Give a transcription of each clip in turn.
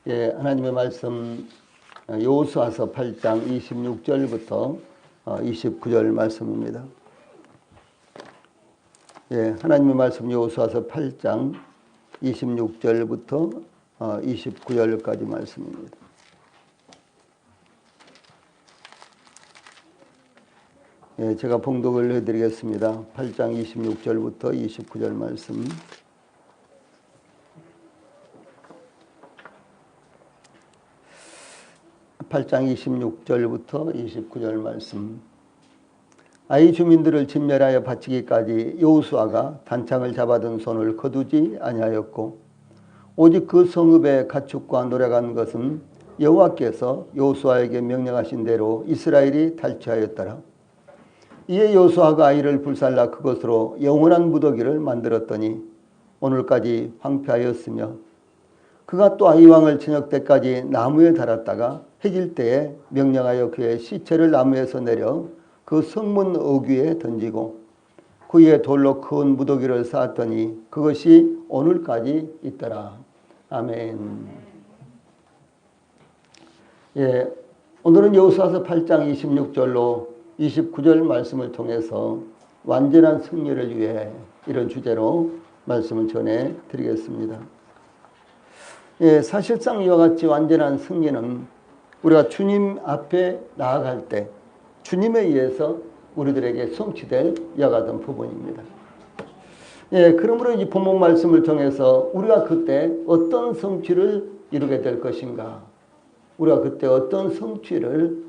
예, 하나님의 말씀 여호수아서 8장 26절부터 29절 말씀입니다. 예, 하나님의 말씀 여호수아서 8장 26절부터 29절까지 말씀입니다. 예, 제가 봉독을 해드리겠습니다. 8장 26절부터 29절 말씀. (8장 26절부터 29절) 말씀. 아이 주민들을 진멸하여 바치기까지 여호수아가 단창을 잡아든 손을 거두지 아니하였고 오직 그 성읍의 가축과 노래간 것은 여호와께서 여호수아에게 명령하신 대로 이스라엘이 탈취하였더라. 이에 여호수아가 아이를 불살라 그것으로 영원한 무더기를 만들었더니 오늘까지 황폐하였으며 그가 또 아이 왕을 저녁 때까지 나무에 달았다가 해질 때에 명령하여 그의 시체를 나무에서 내려 그 성문 어귀에 던지고 그 위에 돌로 큰 무더기를 쌓았더니 그것이 오늘까지 있더라. 아멘. 예, 오늘은 여호수아서 8장 26절로 29절 말씀을 통해서 완전한 승리를 위해 이런 주제로 말씀을 전해 드리겠습니다. 예, 사실상 이와 같이 완전한 승리는 우리가 주님 앞에 나아갈 때 주님에 의해서 우리들에게 성취될 이와 같은 부분입니다. 예, 그러므로 이 본문 말씀을 통해서 우리가 그때 어떤 성취를 이루게 될 것인가, 우리가 그때 어떤 성취를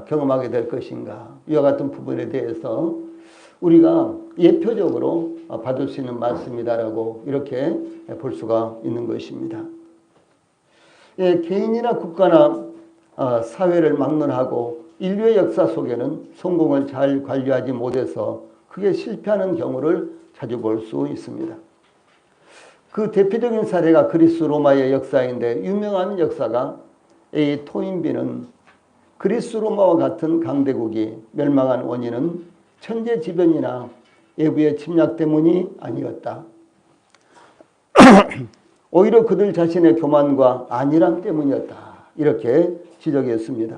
경험하게 될 것인가, 이와 같은 부분에 대해서 우리가 예표적으로 받을 수 있는 말씀이다라고 이렇게 볼 수가 있는 것입니다. 예, 개인이나 국가나 사회를 막론하고 인류의 역사 속에는 성공을 잘 관리하지 못해서 크게 실패하는 경우를 자주 볼 수 있습니다. 그 대표적인 사례가 그리스 로마의 역사인데 유명한 역사가 이 토인비는 그리스 로마와 같은 강대국이 멸망한 원인은 천재지변이나 외부의 침략 때문이 아니었다. 오히려 그들 자신의 교만과 안일함 때문이었다. 이렇게 지적했습니다.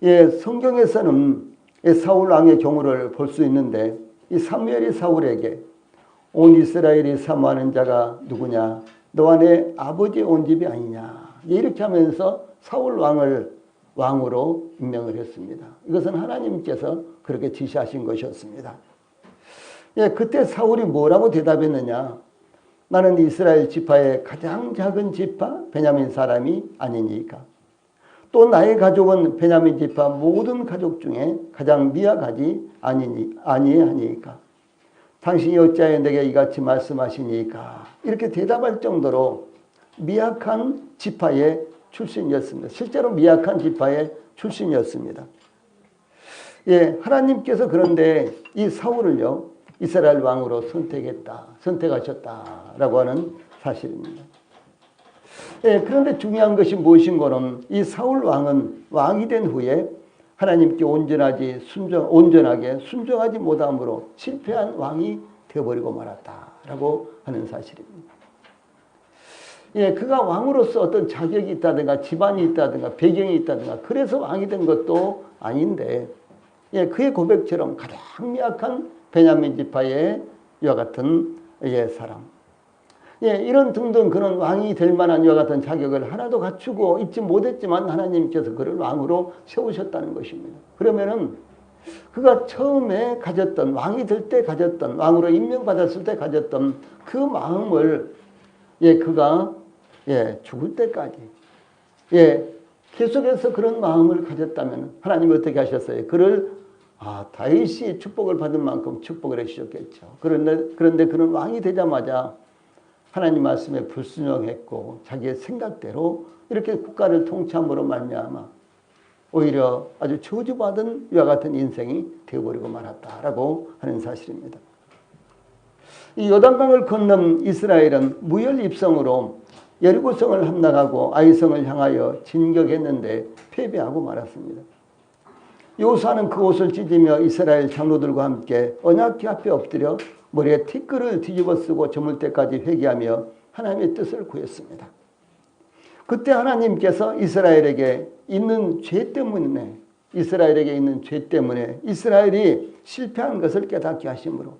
예, 성경에서는 사울 왕의 경우를 볼 수 있는데 이 사무엘이 사울에게 온 이스라엘이 사모하는 자가 누구냐? 너와 내 아버지의 온 집이 아니냐? 이렇게 하면서 사울 왕을 왕으로 임명을 했습니다. 이것은 하나님께서 그렇게 지시하신 것이었습니다. 예, 그때 사울이 뭐라고 대답했느냐? 나는 이스라엘 지파의 가장 작은 지파 베냐민 사람이 아니니까. 또 나의 가족은 베냐민 지파 모든 가족 중에 가장 미약하지 아니하니까. 당신이 어찌하여 내게 이같이 말씀하시니까. 이렇게 대답할 정도로 미약한 지파의 출신이었습니다. 실제로 미약한 지파의 출신이었습니다. 예, 하나님께서 그런데 이 사울을요, 이스라엘 왕으로 선택하셨다라고 하는 사실입니다. 예, 그런데 중요한 것이 무엇인고는 이 사울 왕은 왕이 된 후에 하나님께 온전하게 순종하지 못함으로 실패한 왕이 되어버리고 말았다라고 하는 사실입니다. 예, 그가 왕으로서 어떤 자격이 있다든가 집안이 있다든가 배경이 있다든가 그래서 왕이 된 것도 아닌데, 예, 그의 고백처럼 가장 미약한 베냐민 지파의 이와 같은 사람. 예, 이런 등등 그런 왕이 될 만한 이와 같은 자격을 하나도 갖추고 있지 못했지만 하나님께서 그를 왕으로 세우셨다는 것입니다. 그러면은 그가 처음에 가졌던, 왕이 될 때 가졌던, 왕으로 임명받았을 때 가졌던 그 마음을 그가 죽을 때까지 계속해서 그런 마음을 가졌다면 하나님이 어떻게 하셨어요? 그를 다윗이 축복을 받은 만큼 축복을 해주셨겠죠. 그런데 그는 왕이 되자마자 하나님 말씀에 불순종했고 자기의 생각대로 이렇게 국가를 통치함으로 말미암아 오히려 아주 저주받은 이와 같은 인생이 되어버리고 말았다라고 하는 사실입니다. 이 요단강을 건넌 이스라엘은 무혈입성으로 여리고성을 함락하고 아이성을 향하여 진격했는데 패배하고 말았습니다. 여호수아는 그 옷을 찢으며 이스라엘 장로들과 함께 언약궤 앞에 엎드려 머리에 티끌을 뒤집어 쓰고 저물 때까지 회개하며 하나님의 뜻을 구했습니다. 그때 하나님께서 이스라엘에게 있는 죄 때문에 이스라엘이 실패한 것을 깨닫게 하심으로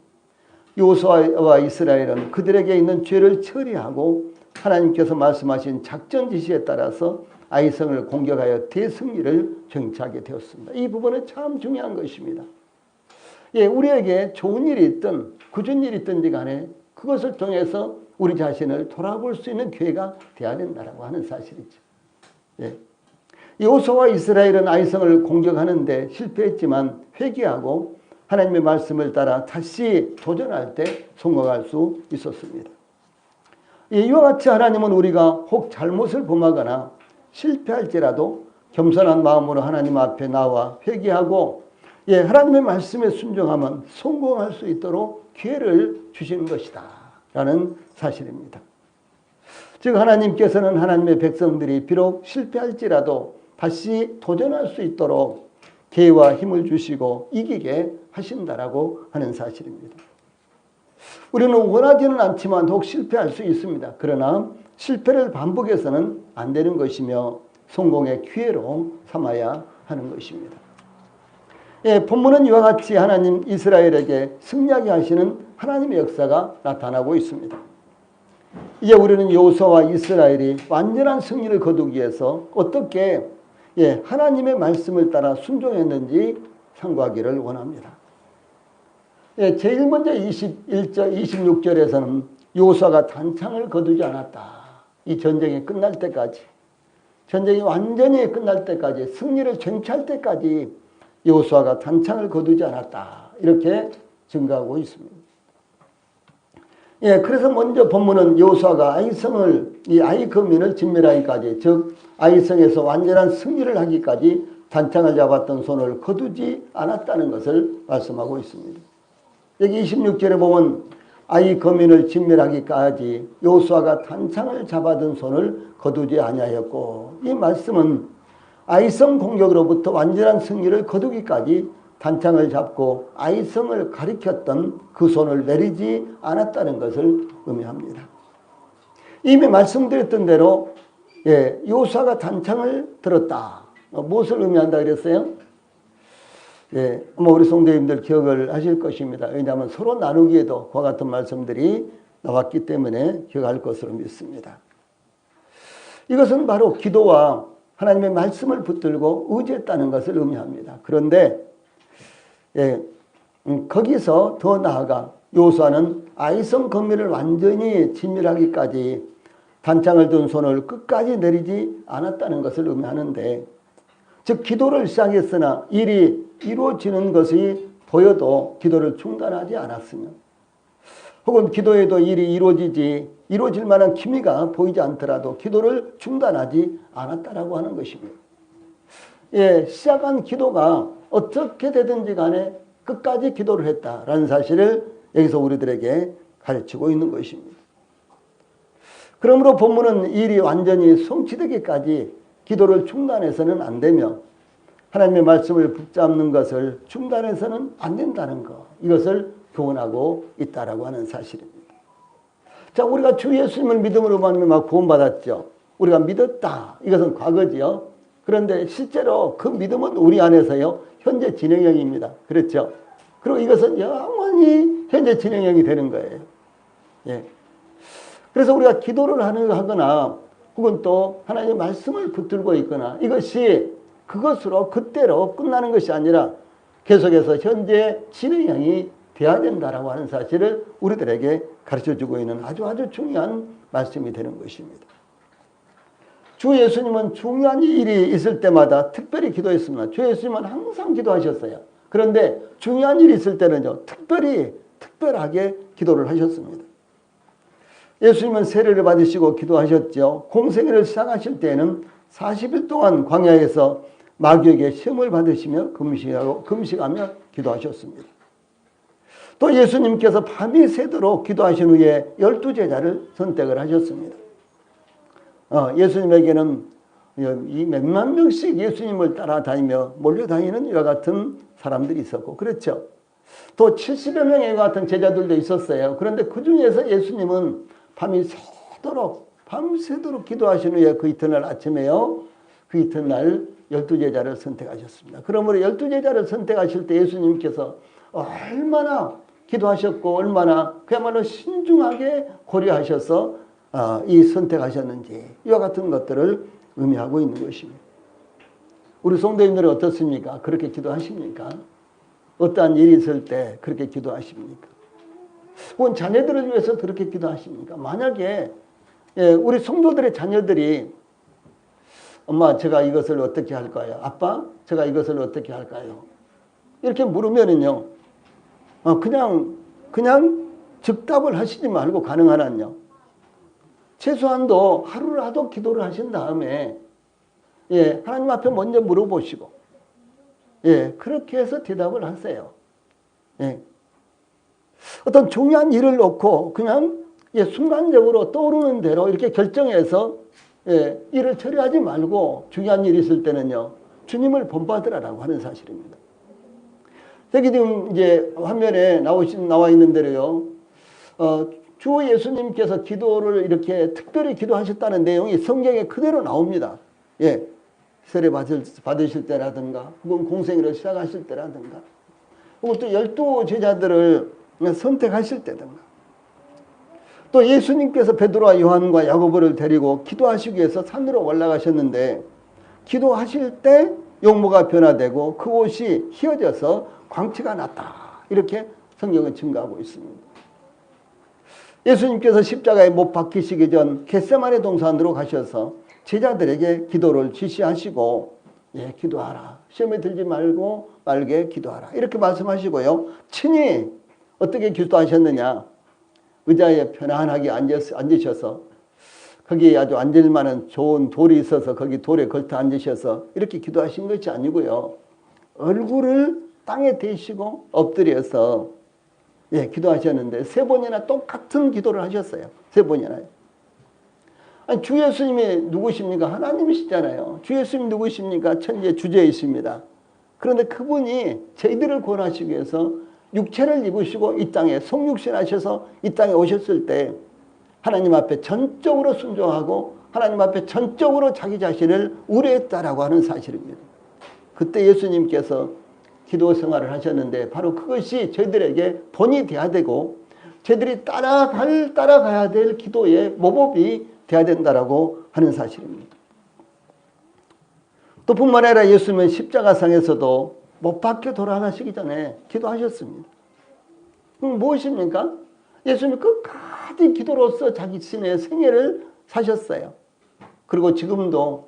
여호수아와 이스라엘은 그들에게 있는 죄를 처리하고 하나님께서 말씀하신 작전 지시에 따라서 아이성을 공격하여 대승리를 쟁취하게 되었습니다. 이 부분은 참 중요한 것입니다. 우리에게 좋은 일이 있든 굳은 일이 있든지 간에 그것을 통해서 우리 자신을 돌아볼 수 있는 기회가 되어야 된다고 하는 사실이죠. 여호수아와 이스라엘은 아이성을 공격하는데 실패했지만 회개하고 하나님의 말씀을 따라 다시 도전할 때 성공할 수 있었습니다. 이와 같이 하나님은 우리가 혹 잘못을 범하거나 실패할지라도 겸손한 마음으로 하나님 앞에 나와 회개하고 하나님의 말씀에 순종하면 성공할 수 있도록 기회를 주시는 것이다 라는 사실입니다. 즉 하나님께서는 하나님의 백성들이 비록 실패할지라도 다시 도전할 수 있도록 기회와 힘을 주시고 이기게 하신다라고 하는 사실입니다. 우리는 원하지는 않지만 혹 실패할 수 있습니다. 그러나 실패를 반복해서는 안 되는 것이며 성공의 기회로 삼아야 하는 것입니다. 본문은 이와 같이 하나님 이스라엘에게 승리하게 하시는 하나님의 역사가 나타나고 있습니다. 이제 우리는 여호수아와 이스라엘이 완전한 승리를 거두기 위해서 어떻게 하나님의 말씀을 따라 순종했는지 참고하기를 원합니다. 제일 먼저 21절, 26절에서는 여호수아가 단창을 거두지 않았다. 이 전쟁이 끝날 때까지, 전쟁이 완전히 끝날 때까지, 승리를 쟁취할 때까지 여호수아가 단창을 거두지 않았다. 이렇게 증가하고 있습니다. 그래서 먼저 본문은 여호수아가 아이 거민을 진멸하기까지, 즉 아이성에서 완전한 승리를 하기까지 단창을 잡았던 손을 거두지 않았다는 것을 말씀하고 있습니다. 여기 26절에 보면 아이 거민을 진멸하기까지 여호수아가 단창을 잡아든 손을 거두지 아니하였고, 이 말씀은 아이성 공격으로부터 완전한 승리를 거두기까지 단창을 잡고 아이성을 가리켰던 그 손을 내리지 않았다는 것을 의미합니다. 이미 말씀드렸던 대로 여호수아가 단창을 들었다. 무엇을 의미한다 그랬어요? 우리 성도님들 기억을 하실 것입니다. 왜냐하면 서로 나누기에도 그와 같은 말씀들이 나왔기 때문에 기억할 것으로 믿습니다. 이것은 바로 기도와 하나님의 말씀을 붙들고 의지했다는 것을 의미합니다. 그런데 거기서 더 나아가 여호수아는 아이성 거민을 완전히 진멸하기까지 단창을 든 손을 끝까지 내리지 않았다는 것을 의미하는데, 즉 기도를 시작했으나 일이 이루어지는 것이 보여도 기도를 중단하지 않았으면, 혹은 기도에도 일이 이루어질 만한 기미가 보이지 않더라도 기도를 중단하지 않았다라고 하는 것입니다. 시작한 기도가 어떻게 되든지 간에 끝까지 기도를 했다라는 사실을 여기서 우리들에게 가르치고 있는 것입니다. 그러므로 본문은 일이 완전히 성취되기까지 기도를 중단해서는 안 되며 하나님의 말씀을 붙잡는 것을 중단해서는 안 된다는 것, 이것을 교훈하고 있다라고 하는 사실입니다. 자, 우리가 주 예수님을 믿음으로 말미암아 구원받았죠. 우리가 믿었다. 이것은 과거지요. 그런데 실제로 그 믿음은 우리 안에서요, 현재 진행형입니다. 그렇죠? 그리고 이것은 영원히 현재 진행형이 되는 거예요. 그래서 우리가 기도를 하거나 혹은 또 하나님의 말씀을 붙들고 있거나 이것이 그것으로 그때로 끝나는 것이 아니라 계속해서 현재 진행형이 되어야 된다라고 하는 사실을 우리들에게 가르쳐주고 있는 아주 중요한 말씀이 되는 것입니다. 주 예수님은 중요한 일이 있을 때마다 특별히 기도했습니다. 주 예수님은 항상 기도하셨어요. 그런데 중요한 일이 있을 때는요, 특별하게 기도를 하셨습니다. 예수님은 세례를 받으시고 기도하셨죠. 공생애를 시작하실 때는 40일 동안 광야에서 마귀에게 시험을 받으시며 금식하며 기도하셨습니다. 또 예수님께서 밤이 새도록 기도하신 후에 12제자를 선택을 하셨습니다. 예수님에게는 이 몇만 명씩 예수님을 따라다니며 몰려다니는 이와 같은 사람들이 있었고, 그렇죠. 또 70여 명의 이와 같은 제자들도 있었어요. 그런데 그 중에서 예수님은 밤이 새도록 밤새도록 기도하신 후에 그 이튿날 아침에요. 그 이튿날 12제자를 선택하셨습니다. 그러므로 12제자를 선택하실 때 예수님께서 얼마나 기도하셨고 얼마나 그야말로 신중하게 고려하셔서 이 선택하셨는지 이와 같은 것들을 의미하고 있는 것입니다. 우리 성도님들은 어떻습니까? 그렇게 기도하십니까? 어떠한 일이 있을 때 그렇게 기도하십니까? 혹은 자녀들을 위해서 그렇게 기도하십니까? 만약에 우리 성도들의 자녀들이 엄마 제가 이것을 어떻게 할까요? 아빠 제가 이것을 어떻게 할까요? 이렇게 물으면은요 그냥 즉답을 하시지 말고 가능하면요 최소한도 하루라도 기도를 하신 다음에 하나님 앞에 먼저 물어보시고 그렇게 해서 대답을 하세요. 어떤 중요한 일을 놓고 그냥 순간적으로 떠오르는 대로 이렇게 결정해서 일을 처리하지 말고 중요한 일이 있을 때는요 주님을 본받으라라고 하는 사실입니다. 여기 지금 이제 화면에 나와 있는 대로요 주 예수님께서 기도를 이렇게 특별히 기도하셨다는 내용이 성경에 그대로 나옵니다. 세례 받으실 때라든가 혹은 공생애를 시작하실 때라든가 혹은 또 12제자들을 선택하실 때든가 또 예수님께서 베드로와 요한과 야고보를 데리고 기도하시기 위해서 산으로 올라가셨는데 기도하실 때 용모가 변화되고 그 옷이 휘어져서 광채가 났다. 이렇게 성경은 증거하고 있습니다. 예수님께서 십자가에 못 박히시기 전 겟세마네 동산으로 가셔서 제자들에게 기도를 지시하시고 기도하라. 시험에 들지 말게 기도하라. 이렇게 말씀하시고요. 친히 어떻게 기도하셨느냐. 의자에 편안하게 앉으셔서 거기에 아주 앉을 만한 좋은 돌이 있어서 거기 돌에 걸터 앉으셔서 이렇게 기도하신 것이 아니고요. 얼굴을 땅에 대시고 엎드려서 기도하셨는데 3번이나 똑같은 기도를 하셨어요. 3번이나. 아니, 주 예수님이 누구십니까? 하나님이시잖아요. 주 예수님 누구십니까? 천지의 주제이십니다. 그런데 그분이 저희들을 구원하시기 위해서 육체를 입으시고 이 땅에 성육신하셔서 이 땅에 오셨을 때 하나님 앞에 전적으로 순종하고 하나님 앞에 전적으로 자기 자신을 우려했다라고 하는 사실입니다. 그때 예수님께서 기도 생활을 하셨는데 바로 그것이 저희들에게 본이 돼야 되고 저희들이 따라가야 될 기도의 모범이 돼야 된다라고 하는 사실입니다. 또 뿐만 아니라 예수님은 십자가상에서도 못 박혀 돌아가시기 전에 기도하셨습니다. 그럼 무엇입니까? 예수님이 끝까지 기도로서 자기 신의 생애를 사셨어요. 그리고 지금도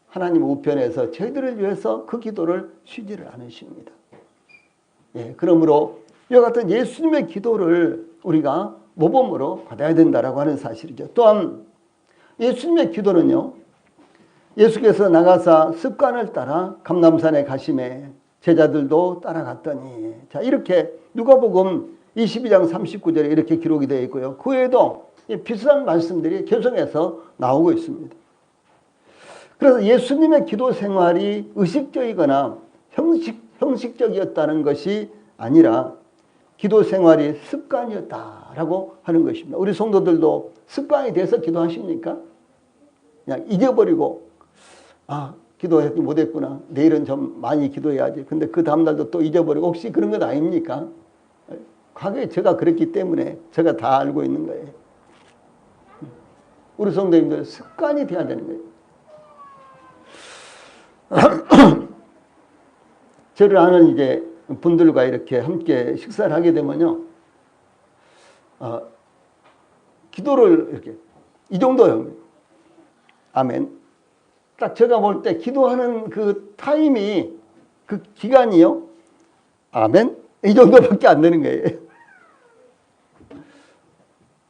하나님 우편에서 저희들을 위해서 그 기도를 쉬지를 않으십니다. 그러므로 이와 같은 예수님의 기도를 우리가 모범으로 받아야 된다라고 하는 사실이죠. 또한 예수님의 기도는요. 예수께서 나가사 습관을 따라 감람산에 가심에 제자들도 따라갔더니 자 이렇게 누가복음 22장 39절에 이렇게 기록이 되어 있고요. 그 외에도 비슷한 말씀들이 계속해서 나오고 있습니다. 그래서 예수님의 기도 생활이 의식적이거나 형식적이었다는 것이 아니라 기도 생활이 습관이었다라고 하는 것입니다. 우리 성도들도 습관이 돼서 기도하십니까? 그냥 잊어버리고 기도하지 못했구나. 내일은 좀 많이 기도해야지. 근데 그 다음날도 또 잊어버리고 혹시 그런 것 아닙니까? 과거에 제가 그랬기 때문에 제가 다 알고 있는 거예요. 우리 성도님들 습관이 돼야 되는 거예요. 저를 아는 이제 분들과 이렇게 함께 식사를 하게 되면요. 기도를 이렇게 이 정도요. 아멘. 딱 제가 볼 때 기도하는 그 타임이 그 기간이요. 아멘. 이 정도밖에 안 되는 거예요.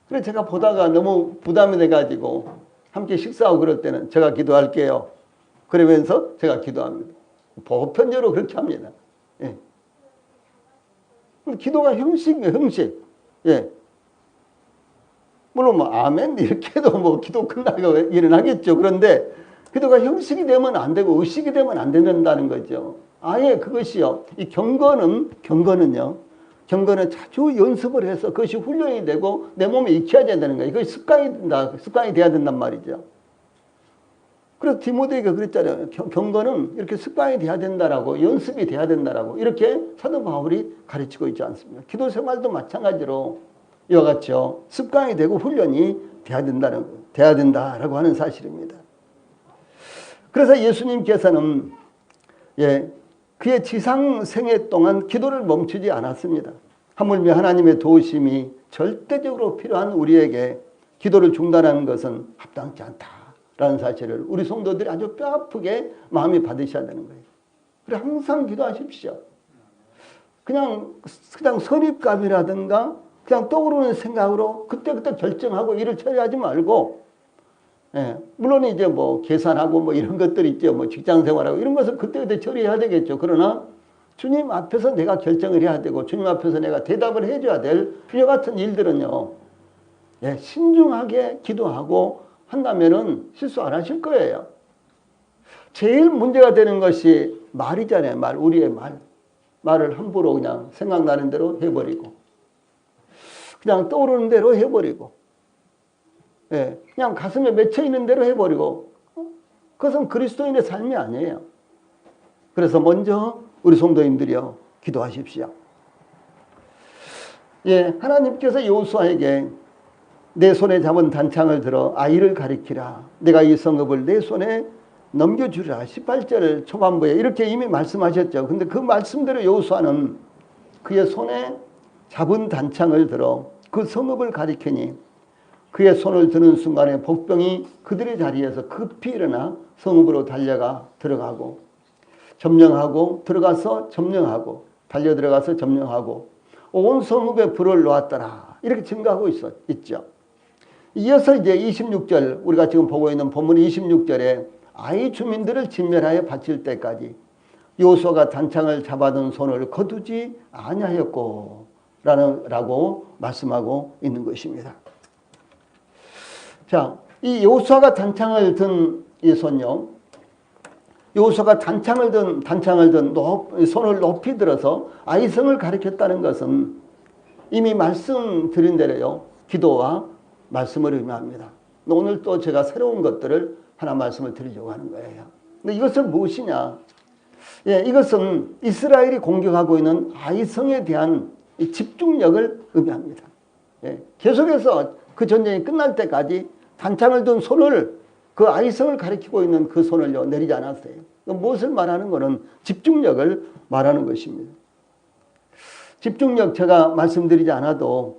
그래서 제가 보다가 너무 부담이 돼가지고 함께 식사하고 그럴 때는 제가 기도할게요. 그러면서 제가 기도합니다. 보편적으로 그렇게 합니다. 기도가 형식이에요, 형식. 물론 아멘 이렇게 해도 기도 끝나고 일어나겠죠. 그런데 기도가 형식이 되면 안 되고 의식이 되면 안 된다는 거죠. 아예 그것이요. 이 경건은요. 경건은 자주 연습을 해서 그것이 훈련이 되고 내 몸에 익혀야 된다는 거예요. 그것이 습관이 돼야 된단 말이죠. 그래서 디모데에게 그랬잖아요. 경건은 이렇게 습관이 돼야 된다라고, 연습이 돼야 된다라고 이렇게 사도 바울이 가르치고 있지 않습니까? 기도 생활도 마찬가지로 이와 같죠. 습관이 되고 훈련이 돼야 된다라고 하는 사실입니다. 그래서 예수님께서는 그의 지상 생애 동안 기도를 멈추지 않았습니다. 하물며 하나님의 도우심이 절대적으로 필요한 우리에게 기도를 중단하는 것은 합당치 않다라는 사실을 우리 성도들이 아주 뼈아프게 마음이 받으셔야 되는 거예요. 그래 항상 기도하십시오. 그냥 선입감이라든가 그냥 떠오르는 생각으로 그때그때 결정하고 일을 처리하지 말고, 물론 이제 뭐 계산하고 뭐 이런 것들 있죠. 뭐 직장 생활하고 이런 것을 그때그때 처리해야 되겠죠. 그러나 주님 앞에서 내가 결정을 해야 되고 주님 앞에서 내가 대답을 해줘야 될 이와 같은 일들은요, 신중하게 기도하고 한다면은 실수 안 하실 거예요. 제일 문제가 되는 것이 말이잖아요. 우리의 말을 함부로 그냥 생각나는 대로 해버리고 그냥 떠오르는 대로 해버리고 그냥 가슴에 맺혀 있는 대로 해버리고 그것은 그리스도인의 삶이 아니에요. 그래서 먼저 우리 성도님들이요 기도하십시오. 하나님께서 여호수아에게 내 손에 잡은 단창을 들어 아이를 가리키라. 내가 이 성읍을 내 손에 넘겨주리라. 18절 초반부에 이렇게 이미 말씀하셨죠. 근데 그 말씀대로 여호수아는 그의 손에 잡은 단창을 들어 그 성읍을 가리키니 그의 손을 드는 순간에 복병이 그들의 자리에서 급히 일어나 성읍으로 달려가 들어가고 점령하고 들어가서 점령하고 달려 들어가서 점령하고 온 성읍에 불을 놓았더라. 이렇게 증가하고 있죠. 이어서 이제 26절 우리가 지금 보고 있는 본문 26절에 아이 주민들을 진멸하여 바칠 때까지 여호수아가 단창을 잡아둔 손을 거두지 아니하였고 라고 말씀하고 있는 것입니다. 자, 이 여호수아가 단창을 든 이 손요. 여호수아가 단창을 든 손을 높이 들어서 아이성을 가리켰다는 것은 이미 말씀드린 대로요. 기도와 말씀을 의미합니다. 오늘 또 제가 새로운 것들을 하나 말씀을 드리려고 하는 거예요. 근데 이것은 무엇이냐? 이것은 이스라엘이 공격하고 있는 아이성에 대한 이 집중력을 의미합니다. 계속해서 그 전쟁이 끝날 때까지 단창을 든 손을 그 아이성을 가리키고 있는 그 손을요 내리지 않았어요. 무엇을 말하는 것은 집중력을 말하는 것입니다. 집중력 제가 말씀드리지 않아도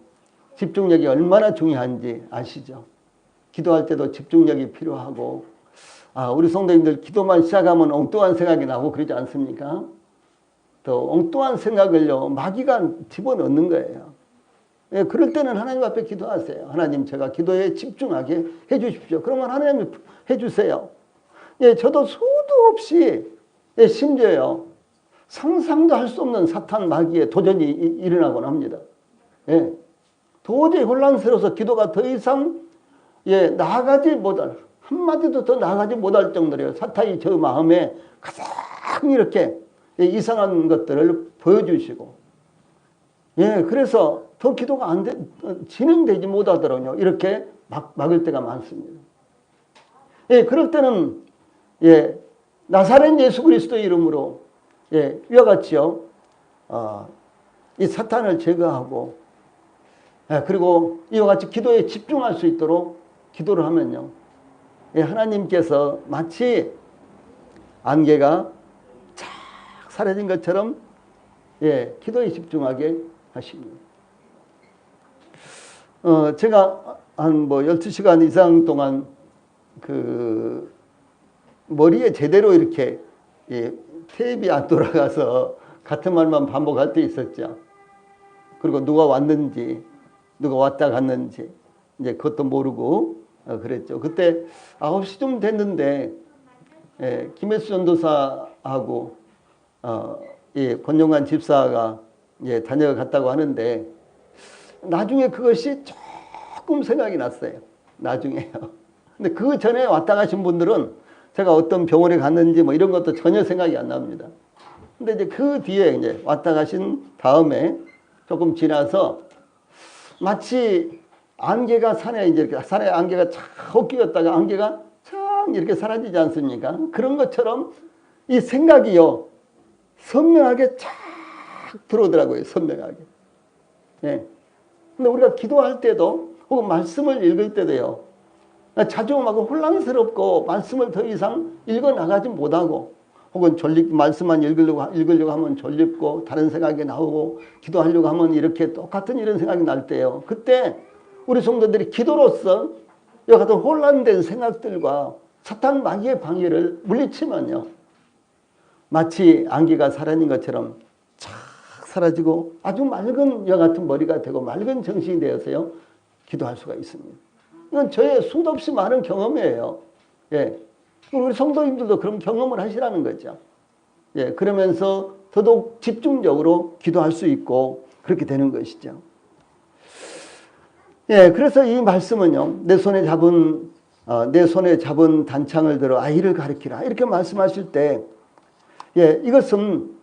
집중력이 얼마나 중요한지 아시죠? 기도할 때도 집중력이 필요하고 우리 성도님들 기도만 시작하면 엉뚱한 생각이 나고 그러지 않습니까? 또 엉뚱한 생각을요 마귀가 집어넣는 거예요. 그럴 때는 하나님 앞에 기도하세요. 하나님 제가 기도에 집중하게 해주십시오. 그러면 하나님이 해주세요. 저도 수도 없이 심지어요 상상도 할 수 없는 사탄 마귀의 도전이 일어나곤 합니다. 도저히 혼란스러워서 기도가 더 이상 나아가지 못할 한마디도 더 나아가지 못할 정도로요 사탄이 저 마음에 가장 이렇게 이상한 것들을 보여주시고 그래서 더 기도가 진행되지 못하더라고요. 이렇게 막을 때가 많습니다. 그럴 때는 나사렛 예수 그리스도의 이름으로 이와 같이요 이 사탄을 제거하고 그리고 이와 같이 기도에 집중할 수 있도록 기도를 하면요 하나님께서 마치 안개가 착 사라진 것처럼 기도에 집중하게 하십니다. 제가 한 12시간 이상 동안 그 머리에 제대로 이렇게 테이프가 안 돌아가서 같은 말만 반복할 때 있었죠. 그리고 누가 왔는지 누가 왔다 갔는지 이제 그것도 모르고 그랬죠. 그때 9시쯤 됐는데 김혜수 전도사하고 권용관 집사가 다녀갔다고 하는데 나중에 그것이 조금 생각이 났어요. 나중에요. 근데 그 전에 왔다 가신 분들은 제가 어떤 병원에 갔는지 뭐 이런 것도 전혀 생각이 안 납니다. 근데 이제 그 뒤에 이제 왔다 가신 다음에 조금 지나서 마치 안개가 산에 이렇게 산에 안개가 쫙 끼었다가 안개가 쫙 이렇게 사라지지 않습니까? 그런 것처럼 이 생각이요 선명하게 쫙 들어오더라고요. 선명하게. 예. 근데 우리가 기도할 때도 혹은 말씀을 읽을 때도요. 자주 막 혼란스럽고 말씀을 더 이상 읽어 나가지 못하고 혹은 말씀만 읽으려고 하면 졸립고 다른 생각이 나오고 기도하려고 하면 이렇게 똑같은 이런 생각이 날 때요. 그때 우리 성도들이 기도로서 이와 같은 혼란된 생각들과 사탄 마귀의 방해를 물리치면요. 마치 안개가 사라진 것처럼 착 사라지고 아주 맑은 여 같은 머리가 되고 맑은 정신이 되어서요. 기도할 수가 있습니다. 이건 저의 수도 없이 많은 경험이에요. 예. 우리 성도님들도 그런 경험을 하시라는 거죠. 예. 그러면서 더더욱 집중적으로 기도할 수 있고 그렇게 되는 것이죠. 예. 그래서 이 말씀은요. 내 손에 잡은 단창을 들어 아이를 가르치라. 이렇게 말씀하실 때 예. 이것은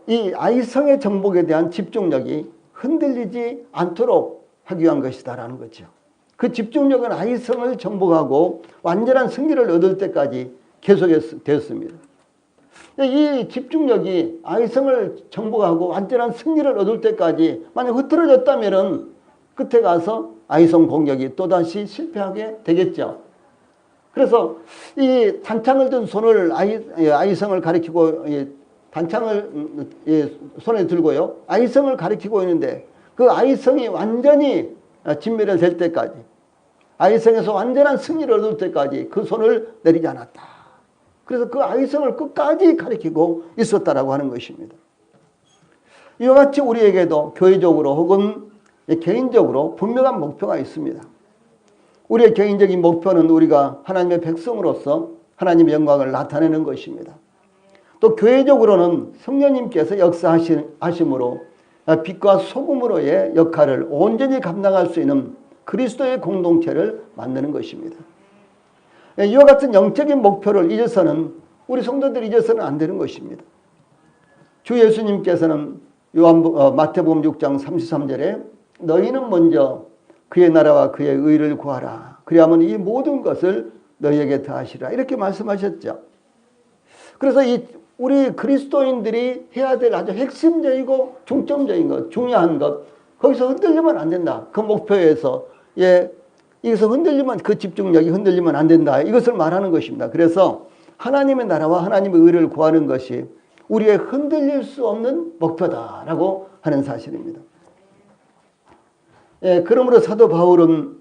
이 아이성의 정복에 대한 집중력이 흔들리지 않도록 하기 위한 것이다라는 거죠. 그 집중력은 아이성을 정복하고 완전한 승리를 얻을 때까지 계속되었습니다. 이 집중력이 아이성을 정복하고 완전한 승리를 얻을 때까지 만약 흐트러졌다면 끝에 가서 아이성 공격이 또다시 실패하게 되겠죠. 그래서 이 단창을 든 손을 아이성을 가리키고 단창을 손에 들고요. 아이성을 가리키고 있는데 그 아이성이 완전히 진멸될 때까지 아이성에서 완전한 승리를 얻을 때까지 그 손을 내리지 않았다. 그래서 그 아이성을 끝까지 가리키고 있었다라고 하는 것입니다. 이와 같이 우리에게도 교회적으로 혹은 개인적으로 분명한 목표가 있습니다. 우리의 개인적인 목표는 우리가 하나님의 백성으로서 하나님의 영광을 나타내는 것입니다. 또 교회적으로는 성령님께서 역사하심으로 빛과 소금으로의 역할을 온전히 감당할 수 있는 그리스도의 공동체를 만드는 것입니다. 이와 같은 영적인 목표를 잊어서는 우리 성도들이 잊어서는 안 되는 것입니다. 주 예수님께서는 마태복음 6장 33절에 너희는 먼저 그의 나라와 그의 의를 구하라. 그리하면 이 모든 것을 너희에게 더하시라. 이렇게 말씀하셨죠. 그래서 우리 그리스도인들이 해야 될 아주 핵심적이고 중점적인 것, 중요한 것, 거기서 흔들리면 안 된다. 그 목표에서, 여기서 흔들리면, 그 집중력이 흔들리면 안 된다. 이것을 말하는 것입니다. 그래서 하나님의 나라와 하나님의 의를 구하는 것이 우리의 흔들릴 수 없는 목표다라고 하는 사실입니다. 그러므로 사도 바울은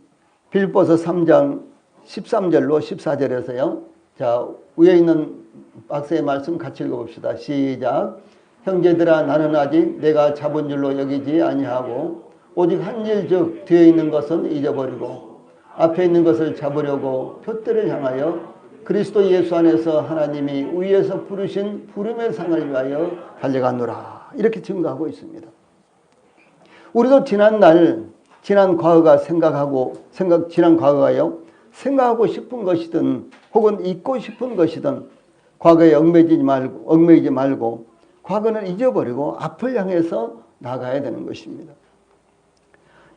빌립보서 3장 13절로 14절에서요. 자, 위에 있는 박스의 말씀 같이 읽어봅시다. 시작. 형제들아 나는 아직 내가 잡은 줄로 여기지 아니하고 오직 한 일 즉 뒤에 있는 것은 잊어버리고 앞에 있는 것을 잡으려고 표대를 향하여 그리스도 예수 안에서 하나님이 위에서 부르신 부름의 상을 위하여 달려가노라. 이렇게 증거하고 있습니다. 우리도 지난 과거가 지난 과거가요. 생각하고 싶은 것이든 혹은 잊고 싶은 것이든 과거에 얽매이지 말고 과거는 잊어버리고 앞을 향해서 나가야 되는 것입니다.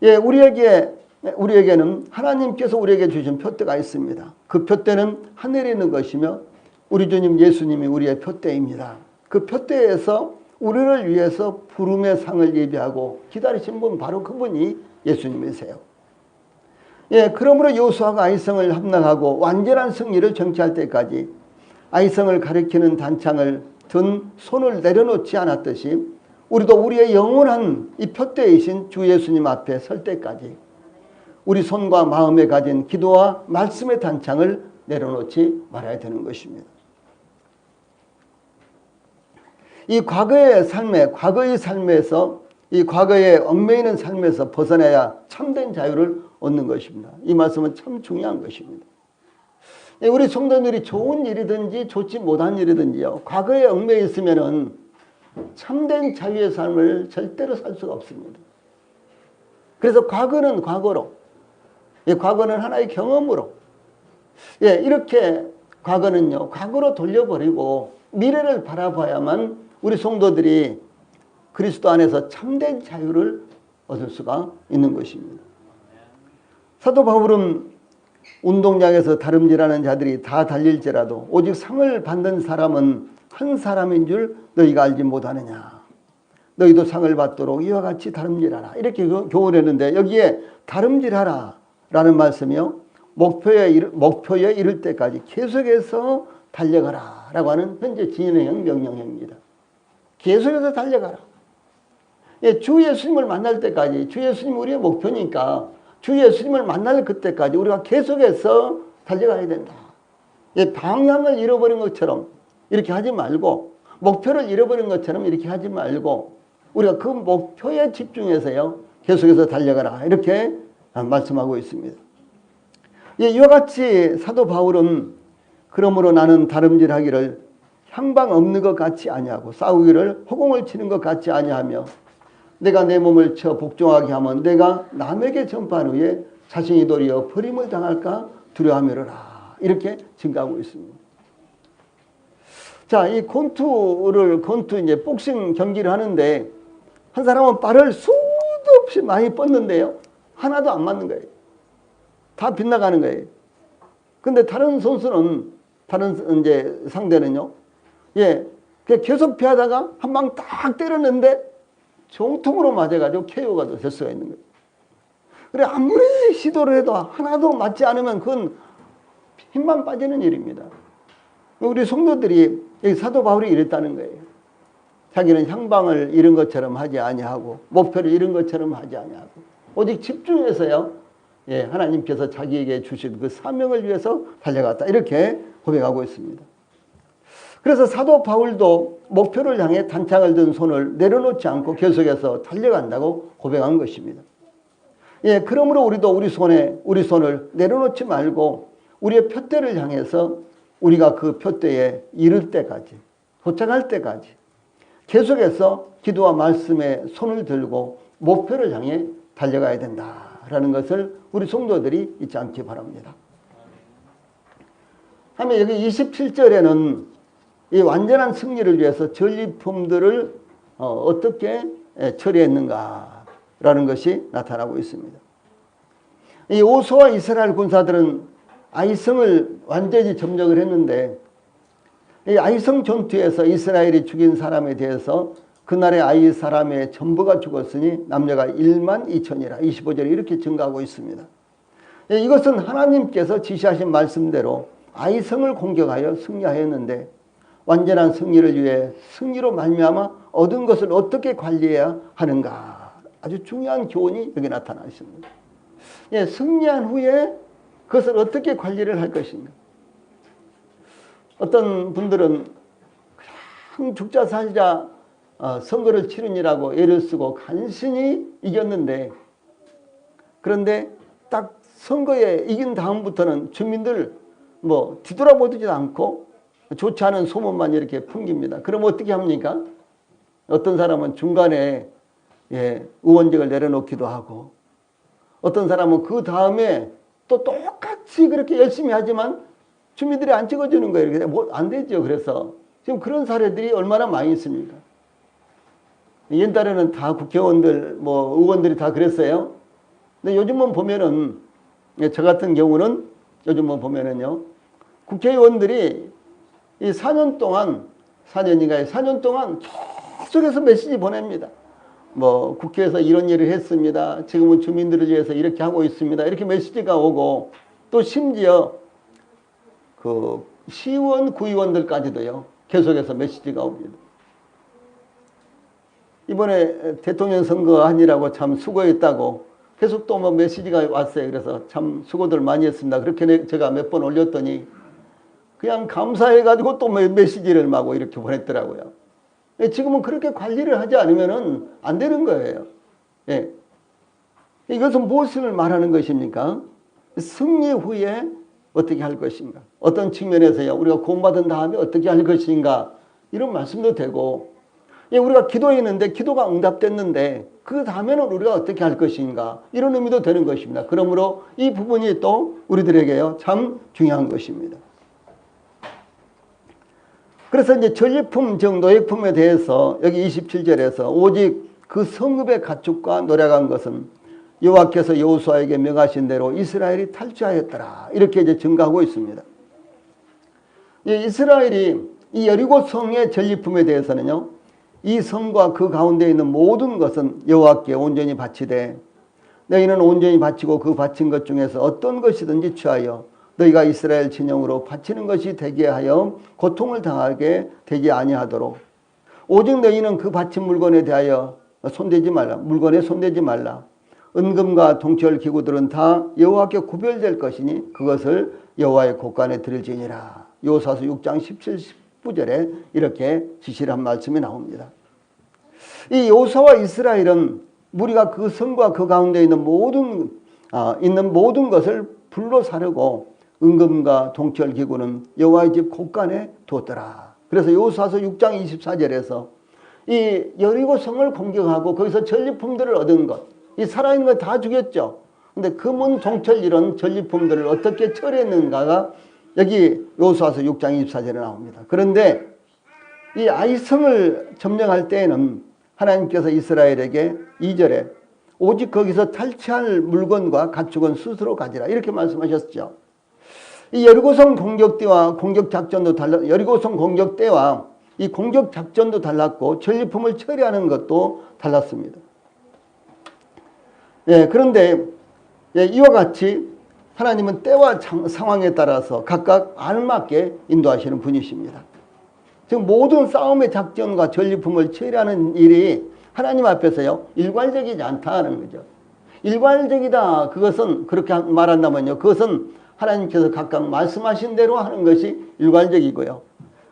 우리에게는 하나님께서 우리에게 주신 표대가 있습니다. 그 표대는 하늘에 있는 것이며 우리 주님 예수님이 우리의 표대입니다. 그 표대에서 우리를 위해서 부름의 상을 예비하고 기다리신 분 바로 그분이 예수님이세요. 그러므로 여호수아가 아이성을 함락하고 완전한 승리를 정치할 때까지 아이성을 가리키는 단창을 든 손을 내려놓지 않았듯이 우리도 우리의 영원한 이 표대이신 주 예수님 앞에 설 때까지 우리 손과 마음에 가진 기도와 말씀의 단창을 내려놓지 말아야 되는 것입니다. 이 과거의 삶에서 이 과거에 얽매이는 삶에서 벗어나야 참된 자유를 얻는 것입니다. 이 말씀은 참 중요한 것입니다. 우리 성도들이 좋은 일이든지 좋지 못한 일이든지요. 과거에 얽매여 있으면은 참된 자유의 삶을 절대로 살 수가 없습니다. 그래서 과거는 과거로, 과거는 하나의 경험으로, 이렇게 과거는요, 과거로 돌려버리고 미래를 바라봐야만 우리 성도들이 그리스도 안에서 참된 자유를 얻을 수가 있는 것입니다. 사도 바울은 운동장에서 다름질하는 자들이 다 달릴지라도 오직 상을 받는 사람은 한 사람인 줄 너희가 알지 못하느냐. 너희도 상을 받도록 이와 같이 다름질하라. 이렇게 교훈을 했는데 여기에 다름질하라 라는 말씀이요. 목표에 이를 때까지 계속해서 달려가라 라고 하는 현재 진행형 명령형입니다. 계속해서 달려가라. 예, 주 예수님을 만날 때까지, 주 예수님 우리의 목표니까 주 예수님을 만날 그때까지 우리가 계속해서 달려가야 된다. 예, 방향을 잃어버린 것처럼 이렇게 하지 말고, 목표를 잃어버린 것처럼 이렇게 하지 말고 우리가 그 목표에 집중해서요 계속해서 달려가라 이렇게 말씀하고 있습니다. 예, 이와 같이 사도 바울은 그러므로 나는 다름질하기를 향방 없는 것 같이 아니하고 싸우기를 허공을 치는 것 같이 아니하며 내가 내 몸을 쳐 복종하게 하면 내가 남에게 전파한 후에 자신이 도리어 버림을 당할까 두려워하미로라 이렇게 증가하고 있습니다. 자, 이 권투 이제 복싱 경기를 하는데 한 사람은 발을 수도 없이 많이 뻗는데요 하나도 안 맞는 거예요. 다 빗나가는 거예요. 근데 다른 선수는, 다른 이제 상대는요, 예, 계속 피하다가 한 방 딱 때렸는데 정통으로 맞아가지고 KO가 될 수가 있는 거예요. 그래, 아무리 시도를 해도 하나도 맞지 않으면 그건 힘만 빠지는 일입니다. 우리 성도들이 여기 사도 바울이 이랬다는 거예요. 자기는 향방을 잃은 것처럼 하지 아니하고 목표를 잃은 것처럼 하지 아니하고 오직 집중해서요, 예, 하나님께서 자기에게 주신 그 사명을 위해서 달려갔다 이렇게 고백하고 있습니다. 그래서 사도 바울도 목표를 향해 단창을 든 손을 내려놓지 않고 계속해서 달려간다고 고백한 것입니다. 예, 그러므로 우리도 우리 손을 내려놓지 말고 우리의 표대를 향해서 우리가 그 표대에 이를 때까지, 도착할 때까지 계속해서 기도와 말씀에 손을 들고 목표를 향해 달려가야 된다라는 것을 우리 성도들이 잊지 않기 바랍니다. 하면 여기 27절에는 이 완전한 승리를 위해서 전리품들을 어떻게 처리했는가라는 것이 나타나고 있습니다. 이 오소와 이스라엘 군사들은 아이성을 완전히 점령을 했는데 이 아이성 전투에서 이스라엘이 죽인 사람에 대해서 그날의 아이 사람의 전부가 죽었으니 남녀가 1만 2천이라 25절에 이렇게 증가하고 있습니다. 이것은 하나님께서 지시하신 말씀대로 아이성을 공격하여 승리하였는데 완전한 승리를 위해 승리로 말미암아 얻은 것을 어떻게 관리해야 하는가 아주 중요한 교훈이 여기 나타나 있습니다. 예, 승리한 후에 그것을 어떻게 관리를 할 것인가. 어떤 분들은 그냥 죽자 살자 선거를 치르느라고 애를 쓰고 간신히 이겼는데 그런데 딱 선거에 이긴 다음부터는 주민들 뭐 뒤돌아보지도 않고 좋지 않은 소문만 이렇게 풍깁니다. 그럼 어떻게 합니까? 어떤 사람은 중간에 의원직을 내려놓기도 하고 어떤 사람은 그 다음에 또 똑같이 그렇게 열심히 하지만 주민들이 안 찍어주는 거예요. 뭐 안 되죠. 그래서 지금 그런 사례들이 얼마나 많이 있습니까? 옛날에는 다 국회의원들, 뭐 의원들이 다 그랬어요. 근데 요즘은 보면은 저 같은 경우는 요즘은 보면은요 국회의원들이 이 4년 동안 4년 동안 계속해서 메시지 보냅니다. 뭐 국회에서 이런 일을 했습니다. 지금은 주민들을 위해서 이렇게 하고 있습니다. 이렇게 메시지가 오고 또 심지어 그 시의원, 구의원들까지도요 계속해서 메시지가 옵니다. 이번에 대통령 선거 하느라고 참 수고했다고 계속 또 뭐 메시지가 왔어요. 그래서 참 수고들 많이 했습니다. 그렇게 제가 몇 번 올렸더니 그냥 감사해가지고 또 메시지를 마구 이렇게 보냈더라고요. 지금은 그렇게 관리를 하지 않으면 안 되는 거예요. 예. 이것은 무엇을 말하는 것입니까? 승리 후에 어떻게 할 것인가. 어떤 측면에서요. 우리가 구원받은 다음에 어떻게 할 것인가. 이런 말씀도 되고 예, 우리가 기도했는데 기도가 응답됐는데 그 다음에는 우리가 어떻게 할 것인가. 이런 의미도 되는 것입니다. 그러므로 이 부분이 또 우리들에게요. 참 중요한 것입니다. 그래서 이제 전리품, 즉 노예품에 대해서 여기 27절에서 오직 그 성읍의 가축과 노래간 것은 여호와께서 여호수아에게 명하신 대로 이스라엘이 탈취하였더라. 이렇게 이제 증가하고 있습니다. 이스라엘이 이 여리고 성의 전리품에 대해서는요, 이 성과 그 가운데 있는 모든 것은 여호와께 온전히 바치되 너희는 온전히 바치고 그 바친 것 중에서 어떤 것이든지 취하여 너희가 이스라엘 진영으로 바치는 것이 되게 하여 고통을 당하게 되지 아니하도록 오직 너희는 그 바친 물건에 대하여 손대지 말라. 물건에 손대지 말라. 은금과 동철 기구들은 다 여호와께 구별될 것이니 그것을 여호와의 곳간에 드릴지니라. 여호수아서 6장 17, 19절에 이렇게 지시를 한 말씀이 나옵니다. 이 여호수아와 이스라엘은 무리가 그 성과 그 가운데 있는 모든 것을 불로 사르고 은금과 동철 기구는 여호와의 집 곳간에 두었더라. 그래서 여호수아서 6장 24절에서 이 여리고 성을 공격하고 거기서 전리품들을 얻은 것, 이 살아있는 거 다 죽였죠. 근데 금은 동철 이런 전리품들을 어떻게 처리했는가가 여기 여호수아서 6장 24절에 나옵니다. 그런데 이 아이성을 점령할 때에는 하나님께서 이스라엘에게 2절에 오직 거기서 탈취할 물건과 가축은 스스로 가지라 이렇게 말씀하셨죠. 이 여리고성 공격 때와 공격 작전도 여리고성 공격 때와 이 공격 작전도 달랐고 전리품을 처리하는 것도 달랐습니다. 그런데 이와 같이 하나님은 때와 상황에 따라서 각각 알맞게 인도하시는 분이십니다. 즉 모든 싸움의 작전과 전리품을 처리하는 일이 하나님 앞에서요 일괄적이지 않다는 거죠. 일괄적이다 그것은 그렇게 말한다면요 그것은 하나님께서 각각 말씀하신 대로 하는 것이 일괄적이고요.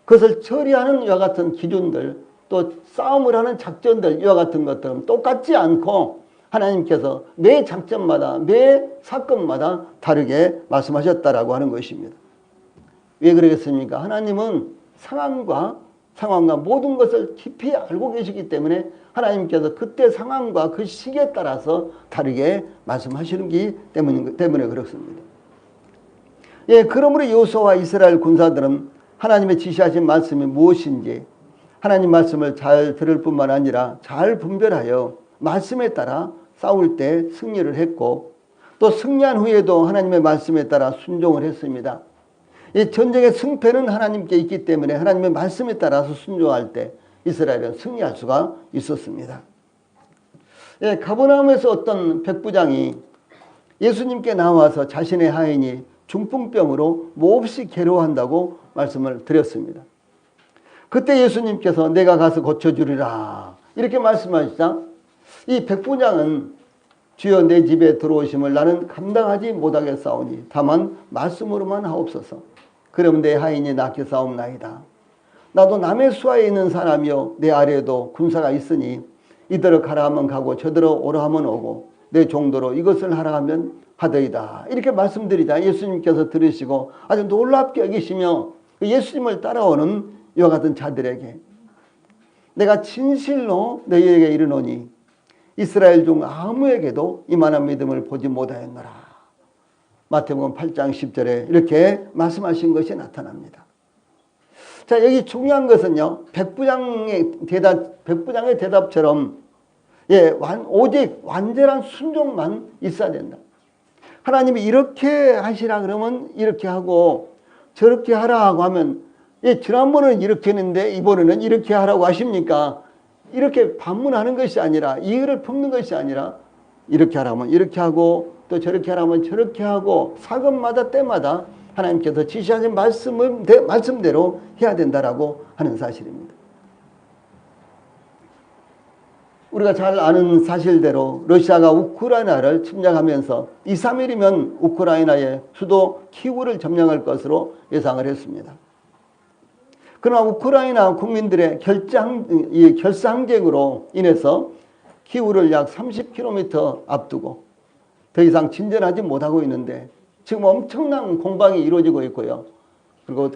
그것을 처리하는 이와 같은 기준들 또 싸움을 하는 작전들 이와 같은 것들은 똑같지 않고 하나님께서 매 작전마다 매 사건마다 다르게 말씀하셨다라고 하는 것입니다. 왜 그러겠습니까? 하나님은 상황과 모든 것을 깊이 알고 계시기 때문에 하나님께서 그때 상황과 그 시기에 따라서 다르게 말씀하시는 게 때문에 그렇습니다. 그러므로 여호수아와 이스라엘 군사들은 하나님의 지시하신 말씀이 무엇인지 하나님 말씀을 잘 들을 뿐만 아니라 잘 분별하여 말씀에 따라 싸울 때 승리를 했고 또 승리한 후에도 하나님의 말씀에 따라 순종을 했습니다. 이 전쟁의 승패는 하나님께 있기 때문에 하나님의 말씀에 따라서 순종할 때 이스라엘은 승리할 수가 있었습니다. 가버나움에서 어떤 백부장이 예수님께 나와서 자신의 하인이 중풍병으로 몹시 괴로워한다고 말씀을 드렸습니다. 그때 예수님께서 내가 가서 고쳐주리라 이렇게 말씀하시자 이 백부장은 주여 내 집에 들어오심을 나는 감당하지 못하겠사오니 다만 말씀으로만 하옵소서. 그럼 내 하인이 낫게 싸움나이다. 나도 남의 수하에 있는 사람이요 내 아래에도 군사가 있으니 이더러 가라 하면 가고 저더러 오라 하면 오고 내 종도로 이것을 하라 하면 하더이다. 이렇게 말씀드리자 예수님께서 들으시고 아주 놀랍게 여기시며 예수님을 따라오는 이와 같은 자들에게 내가 진실로 너희에게 이르노니 이스라엘 중 아무에게도 이만한 믿음을 보지 못하였노라. 마태복음 8장 10절에 이렇게 말씀하신 것이 나타납니다. 자, 여기 중요한 것은요. 백부장의 대답처럼 오직 완전한 순종만 있어야 된다. 하나님이 이렇게 하시라 그러면 이렇게 하고 저렇게 하라고 하면 지난번에는 이렇게 했는데 이번에는 이렇게 하라고 하십니까? 이렇게 반문하는 것이 아니라 이의를 품는 것이 아니라 이렇게 하라면 이렇게 하고 또 저렇게 하라면 저렇게 하고 사건마다 때마다 하나님께서 지시하신 말씀대로 해야 된다라고 하는 사실입니다. 우리가 잘 아는 사실대로 러시아가 우크라이나를 침략하면서 2, 3일이면 우크라이나의 수도 키우를 점령할 것으로 예상을 했습니다. 그러나 우크라이나 국민들의 결사항쟁으로 인해서 키우를 약 30km 앞두고 더 이상 진전하지 못하고 있는데 지금 엄청난 공방이 이루어지고 있고요.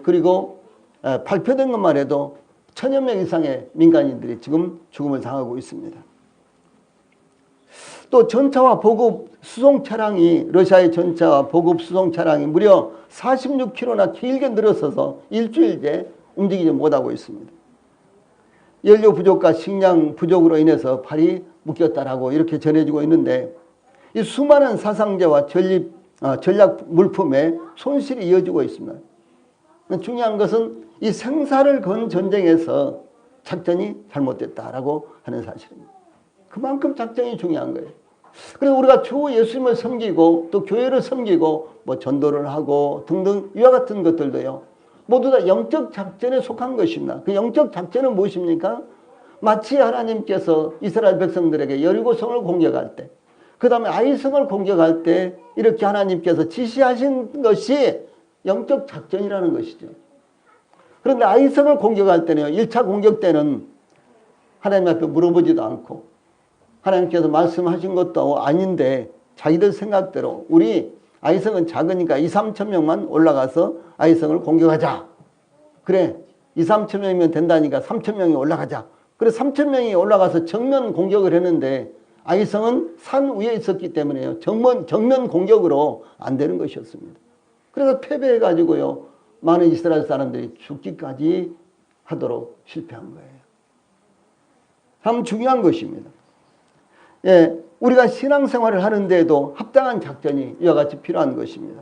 그리고 발표된 것만 해도 1000여 명 이상의 민간인들이 지금 죽음을 당하고 있습니다. 또 전차와 보급 수송 차량이 러시아의 전차와 보급 수송 차량이 무려 46km나 길게 늘어서서 일주일째 움직이지 못하고 있습니다. 연료 부족과 식량 부족으로 인해서 팔이 묶였다라고 이렇게 전해지고 있는데 이 수많은 사상자와 전략 물품에 손실이 이어지고 있습니다. 중요한 것은 이 생사를 건 전쟁에서 작전이 잘못됐다라고 하는 사실입니다. 그만큼 작전이 중요한 거예요. 그래서 우리가 주 예수님을 섬기고 또 교회를 섬기고 뭐 전도를 하고 등등 이와 같은 것들도요. 모두 다 영적 작전에 속한 것입니다. 그 영적 작전은 무엇입니까? 마치 하나님께서 이스라엘 백성들에게 여리고성을 공격할 때, 그 다음에 아이성을 공격할 때 이렇게 하나님께서 지시하신 것이 영적 작전이라는 것이죠. 그런데 아이성을 공격할 때는요. 1차 공격 때는 하나님 앞에 물어보지도 않고 하나님께서 말씀하신 것도 아닌데 자기들 생각대로 우리 아이성은 작으니까 2, 3천 명만 올라가서 아이성을 공격하자. 그래 2, 3천 명이면 된다니까 3천 명이 올라가자. 그래 3천 명이 올라가서 정면 공격을 했는데 아이성은 산 위에 있었기 때문에요. 정면 공격으로 안 되는 것이었습니다. 그래서 패배해가지고요. 많은 이스라엘 사람들이 죽기까지 하도록 실패한 거예요. 참 중요한 것입니다. 예, 우리가 신앙생활을 하는데도 합당한 작전이 이와 같이 필요한 것입니다.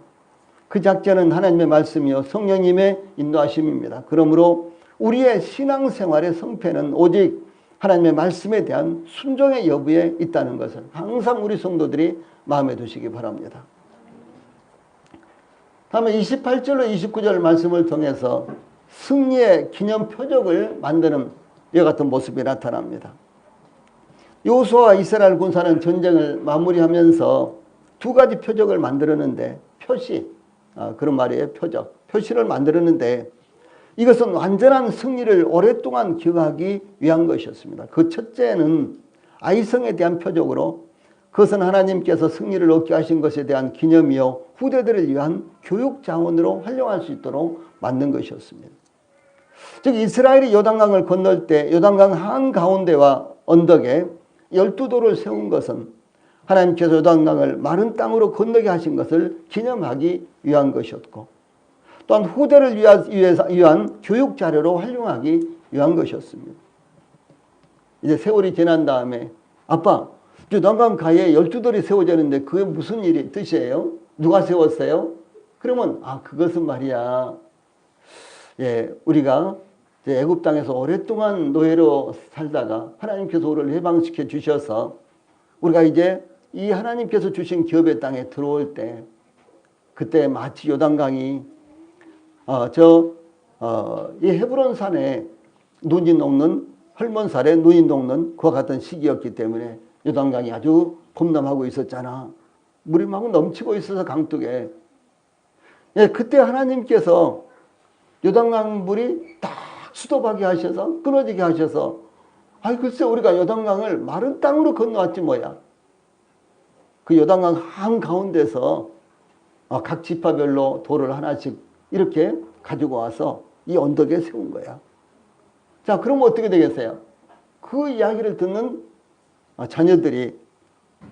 그 작전은 하나님의 말씀이요 성령님의 인도하심입니다. 그러므로 우리의 신앙생활의 성패는 오직 하나님의 말씀에 대한 순종의 여부에 있다는 것을 항상 우리 성도들이 마음에 두시기 바랍니다. 다음에 28절로 29절 말씀을 통해서 승리의 기념 표적을 만드는 이와 같은 모습이 나타납니다. 여호수아와 이스라엘 군사는 전쟁을 마무리하면서 두 가지 표적을 만들었는데 그런 말이에요. 표시를 만들었는데 이것은 완전한 승리를 오랫동안 기억하기 위한 것이었습니다. 그 첫째는 아이성에 대한 표적으로 그것은 하나님께서 승리를 얻게 하신 것에 대한 기념이요 후대들을 위한 교육 자원으로 활용할 수 있도록 만든 것이었습니다. 즉 이스라엘이 요단강을 건널 때 요단강 한가운데와 언덕에 12돌을 세운 것은 하나님께서 요단강을 마른 땅으로 건너게 하신 것을 기념하기 위한 것이었고 또한 후대를 위한 교육 자료로 활용하기 위한 것이었습니다. 이제 세월이 지난 다음에 아빠 요단강 가에 12돌이 세워졌는데 그게 무슨 뜻이에요? 누가 세웠어요? 그러면 그것은 말이야 우리가 애굽 땅에서 오랫동안 노예로 살다가 하나님께서 우리를 해방시켜 주셔서 우리가 이제 이 하나님께서 주신 기업의 땅에 들어올 때 그때 마치 요단강이 이 헤브론 산에 눈이 녹는 헐몬살에 눈이 녹는 그와 같은 시기였기 때문에 요단강이 아주 범람하고 있었잖아. 물이 막 넘치고 있어서 강둑에 그때 하나님께서 요단강 물이 딱 수도하게 하셔서 끊어지게 하셔서 글쎄 우리가 요단강을 마른 땅으로 건너왔지 뭐야. 그 요단강 한가운데서 각 지파별로 돌을 하나씩 이렇게 가지고 와서 이 언덕에 세운 거야. 자, 그럼 어떻게 되겠어요? 그 이야기를 듣는 자녀들이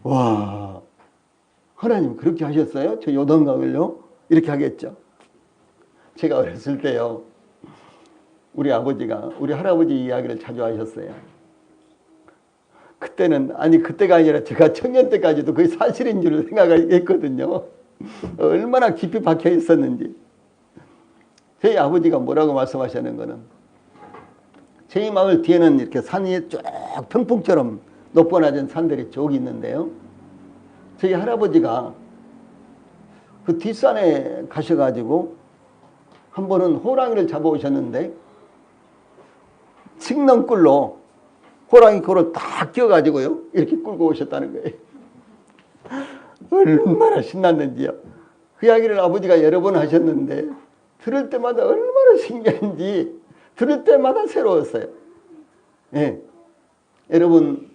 와, 하나님 그렇게 하셨어요? 저 요단강을요? 이렇게 하겠죠. 제가 어렸을 때요. 우리 아버지가 우리 할아버지 이야기를 자주 하셨어요. 그때는 그때가 아니라 제가 청년 때까지도 그게 사실인 줄 생각했거든요. 얼마나 깊이 박혀 있었는지. 저희 아버지가 뭐라고 말씀하시는 거는 저희 마을 뒤에는 이렇게 산이 쭉 평풍처럼 높고 낮은 산들이 쭉 있는데요. 저희 할아버지가 그 뒷산에 가셔가지고 한 번은 호랑이를 잡아오셨는데 칡렁꿀로 호랑이 코를 딱 끼워가지고요 이렇게 끌고 오셨다는 거예요. 얼마나 신났는지요. 그 이야기를 아버지가 여러 번 하셨는데 들을 때마다 얼마나 신기한지 들을 때마다 새로웠어요. 예. 여러분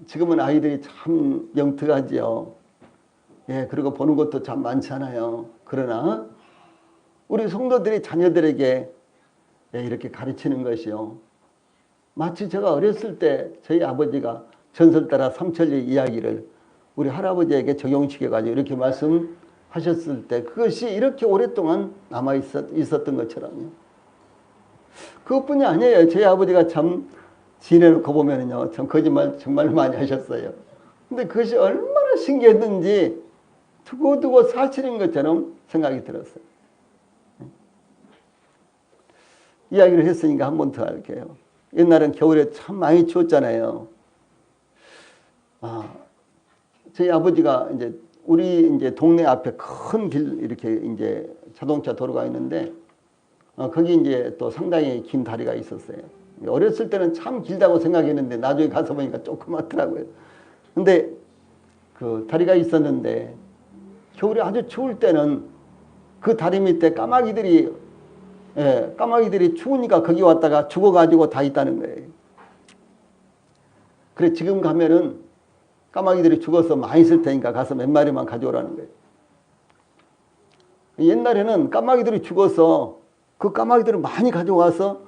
지금은 아이들이 참 영특하지요. 예, 그리고 보는 것도 참 많잖아요. 그러나 우리 성도들이 자녀들에게 이렇게 가르치는 것이요. 마치 제가 어렸을 때 저희 아버지가 전설따라 삼천리 이야기를 우리 할아버지에게 적용시켜가지고 이렇게 말씀하셨을 때 그것이 이렇게 오랫동안 남아있었던 것처럼요. 그것뿐이 아니에요. 저희 아버지가 참 지내놓고 보면은요, 참 거짓말 정말 많이 하셨어요. 근데 그것이 얼마나 신기했는지 두고두고 사실인 것처럼 생각이 들었어요. 이야기를 했으니까 한 번 더 할게요. 옛날엔 겨울에 참 많이 추웠잖아요. 저희 아버지가 이제 우리 이제 동네 앞에 큰 길 이렇게 이제 자동차 도로가 있는데 거기 이제 또 상당히 긴 다리가 있었어요. 어렸을 때는 참 길다고 생각했는데 나중에 가서 보니까 조그맣더라고요. 근데 그 다리가 있었는데 겨울에 아주 추울 때는 그 다리 밑에 까마귀들이 추우니까 거기 왔다가 죽어가지고 다 있다는 거예요. 그래 지금 가면은 까마귀들이 죽어서 많이 있을 테니까 가서 몇 마리만 가져오라는 거예요. 옛날에는 까마귀들이 죽어서 그 까마귀들을 많이 가져와서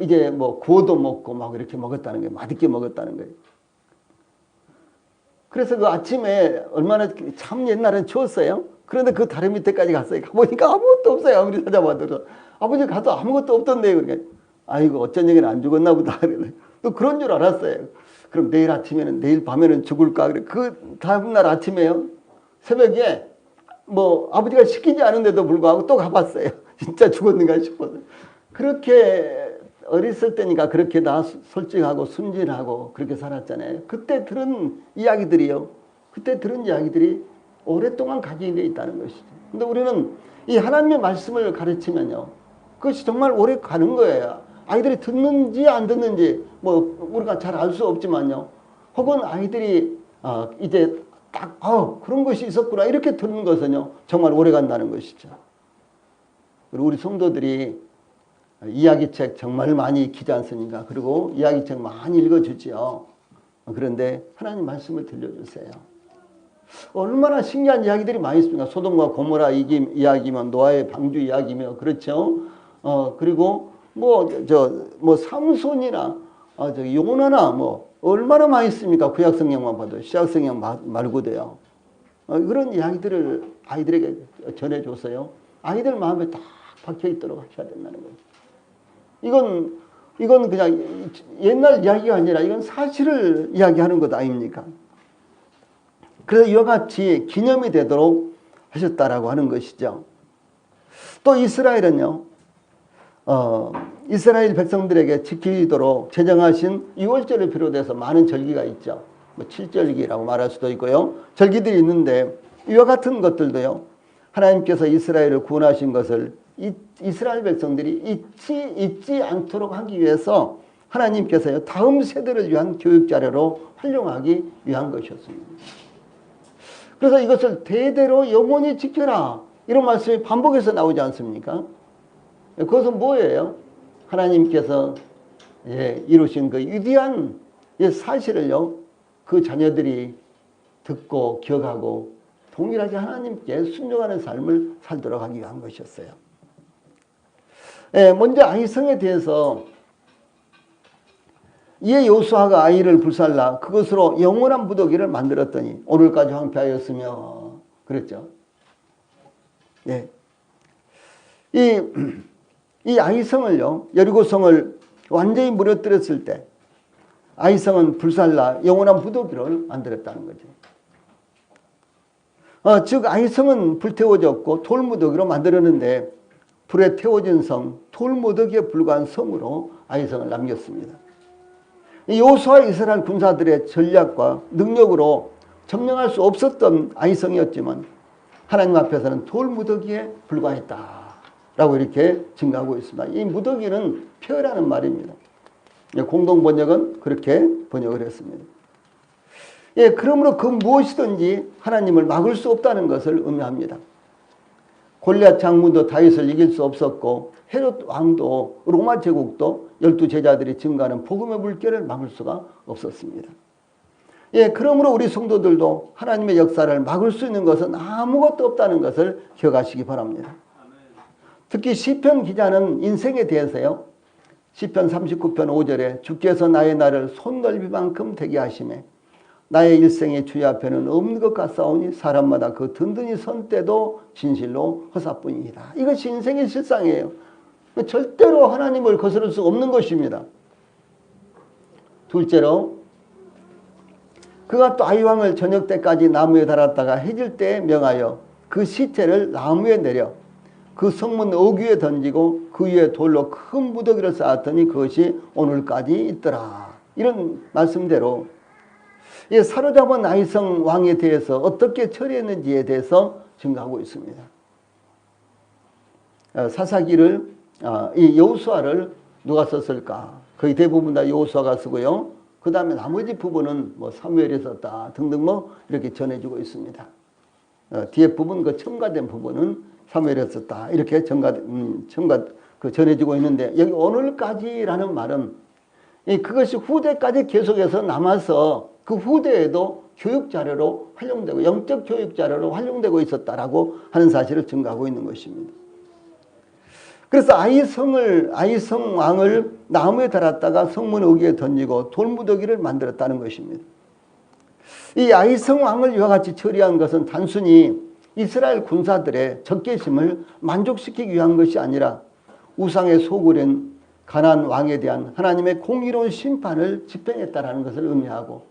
이제 뭐 구워도 먹고 막 이렇게 먹었다는 거예요. 맛있게 먹었다는 거예요. 그래서 그 아침에 얼마나 참 옛날엔 추웠어요. 그런데 그 다리 밑에까지 갔어요. 가보니까 아무것도 없어요. 아무리 찾아봐도. 아버지 가도 아무것도 없던데요. 그러니까 아이고 어쩐 얘기는 안 죽었나 보다. 또 그런 줄 알았어요. 그럼 내일 밤에는 죽을까? 그래. 그 다음날 아침에요. 새벽에 뭐 아버지가 시키지 않은데도 불구하고 또 가봤어요. 진짜 죽었는가 싶어서. 그렇게 어렸을 때니까 그렇게 다 솔직하고 순진하고 그렇게 살았잖아요. 그때 들은 이야기들이 오랫동안 각인되어 있다는 것이죠. 근데 우리는 이 하나님의 말씀을 가르치면요, 그것이 정말 오래 가는 거예요. 아이들이 듣는지 안 듣는지 뭐 우리가 잘 알 수 없지만요. 혹은 아이들이 이제 딱 그런 것이 있었구나 이렇게 듣는 것은요 정말 오래 간다는 것이죠. 그리고 우리 성도들이 이야기책 정말 많이 익히지 않습니까? 그리고 이야기책 많이 읽어주지요. 그런데 하나님 말씀을 들려주세요. 얼마나 신기한 이야기들이 많이 있습니까? 소돔과 고모라 이야기면 노아의 방주 이야기며 그렇죠. 그리고 뭐 삼손이나 요나나 뭐 얼마나 많이 있습니까? 구약 성경만 봐도 신약 성경 말고도요. 그런 이야기들을 아이들에게 전해줘서요. 아이들 마음에 딱 박혀 있도록 하셔야 된다는 거예요. 이건 그냥 옛날 이야기가 아니라 이건 사실을 이야기하는 것 아닙니까? 그래서 이와 같이 기념이 되도록 하셨다라고 하는 것이죠. 또 이스라엘은요, 이스라엘 백성들에게 지키도록 제정하신 6월절을 비롯해서 많은 절기가 있죠. 뭐 7절기라고 말할 수도 있고요. 절기들이 있는데 이와 같은 것들도요, 하나님께서 이스라엘을 구원하신 것을 이스라엘 백성들이 잊지 않도록 하기 위해서 하나님께서요, 다음 세대를 위한 교육 자료로 활용하기 위한 것이었습니다. 그래서 이것을 대대로 영원히 지켜라. 이런 말씀이 반복해서 나오지 않습니까? 그것은 뭐예요? 하나님께서 이루신 그 위대한 사실을요, 그 자녀들이 듣고 기억하고 동일하게 하나님께 순종하는 삶을 살도록 하기 위한 것이었어요. 먼저 아이성에 대해서 이에 여호수아가 아이를 불살라 그것으로 영원한 무더기를 만들었더니 오늘까지 황폐하였으며 그랬죠. 예. 이 아이성을요, 여리고성을 완전히 무너뜨렸을 때 아이성은 불살라 영원한 무더기를 만들었다는 거죠. 즉 아이성은 불태워졌고 돌무더기로 만들었는데 불에 태워진 성, 돌무더기에 불과한 성으로 아이성을 남겼습니다. 여호수아 이스라엘 군사들의 전략과 능력으로 점령할 수 없었던 아이성이었지만 하나님 앞에서는 돌무더기에 불과했다라고 이렇게 증가하고 있습니다. 이 무더기는 폐허라는 말입니다. 공동 번역은 그렇게 번역을 했습니다. 그러므로 그 무엇이든지 하나님을 막을 수 없다는 것을 의미합니다. 골리앗 장군도 다윗을 이길 수 없었고 헤롯 왕도 로마 제국도 12제자들이 증가하는 복음의 물결을 막을 수가 없었습니다. 그러므로 우리 성도들도 하나님의 역사를 막을 수 있는 것은 아무것도 없다는 것을 기억하시기 바랍니다. 특히 시편 기자는 인생에 대해서요, 시편 39편 5절에 주께서 나의 날을 손넓이만큼 되게 하시매 나의 일생의 주의 앞에는 없는 것 같사오니 사람마다 그 든든히 선 때도 진실로 허사뿐이다. 이것이 인생의 실상이에요. 절대로 하나님을 거스를 수 없는 것입니다. 둘째로 그가 또 아이왕을 저녁 때까지 나무에 달았다가 해질 때에 명하여 그 시체를 나무에 내려 그 성문 어귀에 던지고 그 위에 돌로 큰 무더기를 쌓았더니 그것이 오늘까지 있더라. 이런 말씀대로 사로잡은 아이성 왕에 대해서 어떻게 처리했는지에 대해서 증거하고 있습니다. 사사기를 이 여호수아를 누가 썼을까? 거의 대부분 다 여호수아가 쓰고요. 그 다음에 나머지 부분은 뭐 사무엘이 썼다 등등 뭐 이렇게 전해지고 있습니다. 뒤에 부분 그 첨가된 부분은 사무엘이 썼다 이렇게 전해지고 있는데 여기 오늘까지라는 말은 그것이 후대까지 계속해서 남아서 그 후대에도 교육 자료로 활용되고 영적 교육 자료로 활용되고 있었다라고 하는 사실을 증거하고 있는 것입니다. 그래서 아이성 왕을 나무에 달았다가 성문 어귀에 던지고 돌무더기를 만들었다는 것입니다. 이 아이성 왕을 이와 같이 처리한 것은 단순히 이스라엘 군사들의 적개심을 만족시키기 위한 것이 아니라 우상의 소굴인 가나안 왕에 대한 하나님의 공의로운 심판을 집행했다라는 것을 의미하고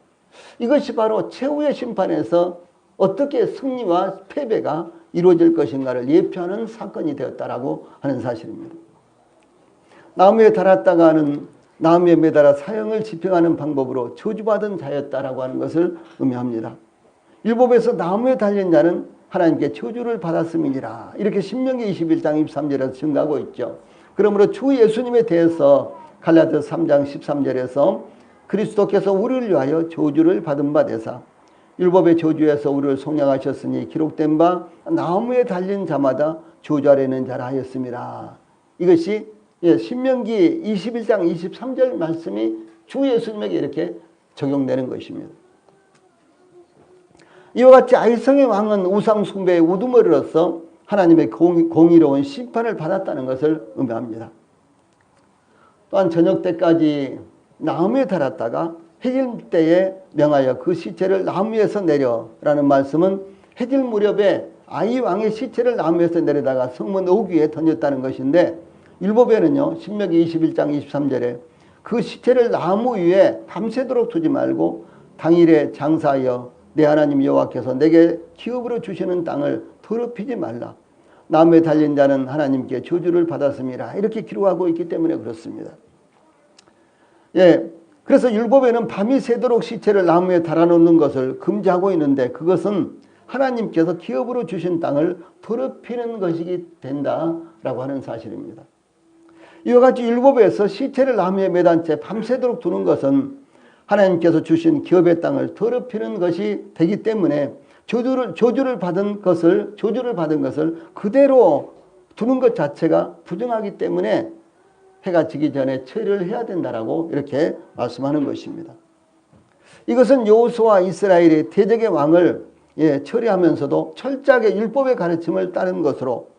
이것이 바로 최후의 심판에서 어떻게 승리와 패배가 이루어질 것인가를 예표하는 사건이 되었다라고 하는 사실입니다. 나무에 달았다가는 나무에 매달아 사형을 집행하는 방법으로 저주받은 자였다라고 하는 것을 의미합니다. 율법에서 나무에 달린 자는 하나님께 저주를 받았음이니라. 이렇게 신명기 21장 23절에서 증거하고 있죠. 그러므로 주 예수님에 대해서 갈라디아서 3장 13절에서 그리스도께서 우리를 위하여 저주를 받은 바 되사 율법의 저주에서 우리를 속량하셨으니 기록된 바 나무에 달린 자마다 저주 아래 있는 자라 하였습니다. 이것이 신명기 21장 23절 말씀이 주 예수님에게 이렇게 적용되는 것입니다. 이와 같이 아이성의 왕은 우상 숭배의 우두머리로서 하나님의 공의로운 심판을 받았다는 것을 의미합니다. 또한 저녁 때까지 나무에 달았다가 해질 때에 명하여 그 시체를 나무에서 내려라는 말씀은 해질 무렵에 아이 왕의 시체를 나무에서 내려다가 성문 어귀에 던졌다는 것인데 율법에는요 신명기 21장 23절에 그 시체를 나무 위에 밤새도록 두지 말고 당일에 장사하여 내 하나님 여호와께서 내게 기업으로 주시는 땅을 더럽히지 말라. 나무에 달린 자는 하나님께 저주를 받았음이라. 이렇게 기록하고 있기 때문에 그렇습니다. 그래서 율법에는 밤이 새도록 시체를 나무에 달아놓는 것을 금지하고 있는데 그것은 하나님께서 기업으로 주신 땅을 더럽히는 것이 된다라고 하는 사실입니다. 이와 같이 율법에서 시체를 나무에 매단 채 밤새도록 두는 것은 하나님께서 주신 기업의 땅을 더럽히는 것이 되기 때문에 저주를 받은 것을 그대로 두는 것 자체가 부정하기 때문에 해가 지기 전에 처리를 해야 된다라고 이렇게 말씀하는 것입니다. 이것은 여호수아 이스라엘의 대적의 왕을 처리하면서도 철저하게 율법의 가르침을 따른 것으로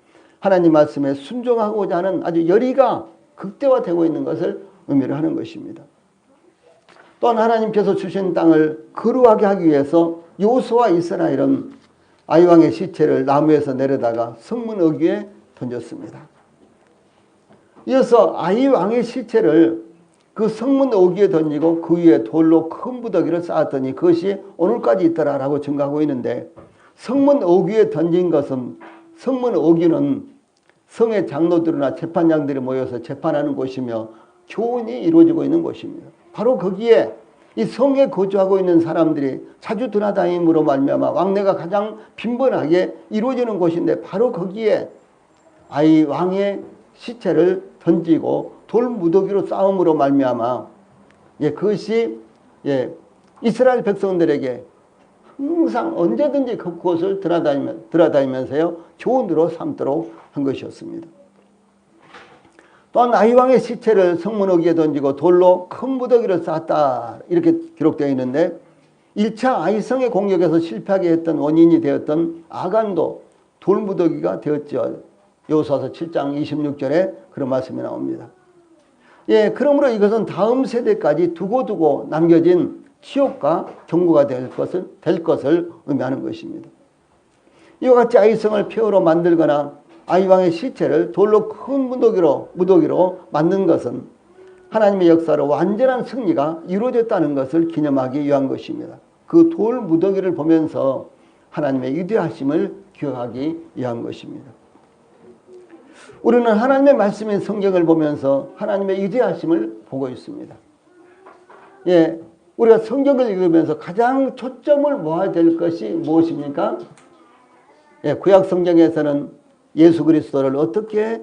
하나님 말씀에 순종하고자 하는 아주 열의가 극대화되고 있는 것을 의미를 하는 것입니다. 또한 하나님께서 주신 땅을 거루하게 하기 위해서 여호수아 이스라엘은 아이왕의 시체를 나무에서 내려다가 성문 어귀에 던졌습니다. 이어서 아이왕의 시체를 그 성문 어귀에 던지고 그 위에 돌로 큰 무더기를 쌓았더니 그것이 오늘까지 있더라라고 증거하고 있는데 성문 어귀에 던진 것은 성문 어귀는 성의 장로들이나 재판장들이 모여서 재판하는 곳이며 교훈이 이루어지고 있는 곳입니다. 바로 거기에 이 성에 거주하고 있는 사람들이 자주 드나다님으로 말미암아 왕래가 가장 빈번하게 이루어지는 곳인데 바로 거기에 아이 왕의 시체를 던지고 돌 무더기로 싸움으로 말미암아 그것이 이스라엘 백성들에게 항상 언제든지 그곳을 드나다니면서요 교훈으로 삼도록 한 것이었습니다. 또한 아이왕의 시체를 성문 어귀에 던지고 돌로 큰 무더기를 쌓았다 이렇게 기록되어 있는데 1차 아이성의 공격에서 실패하게 했던 원인이 되었던 아간도 돌 무더기가 되었죠. 여호수아서 7장 26절에 그런 말씀이 나옵니다. 그러므로 이것은 다음 세대까지 두고두고 남겨진 치욕과 경고가 될 것을 의미하는 것입니다. 이와 같이 아이성을 폐허로 만들거나 아이왕의 시체를 돌로 큰 무더기로 만든 것은 하나님의 역사로 완전한 승리가 이루어졌다는 것을 기념하기 위한 것입니다. 그 돌 무더기를 보면서 하나님의 위대하심을 기억하기 위한 것입니다. 우리는 하나님의 말씀인 성경을 보면서 하나님의 위대하심을 보고 있습니다. 예, 우리가 성경을 읽으면서 가장 초점을 모아야 될 것이 무엇입니까? 예, 구약 성경에서는 예수 그리스도를 어떻게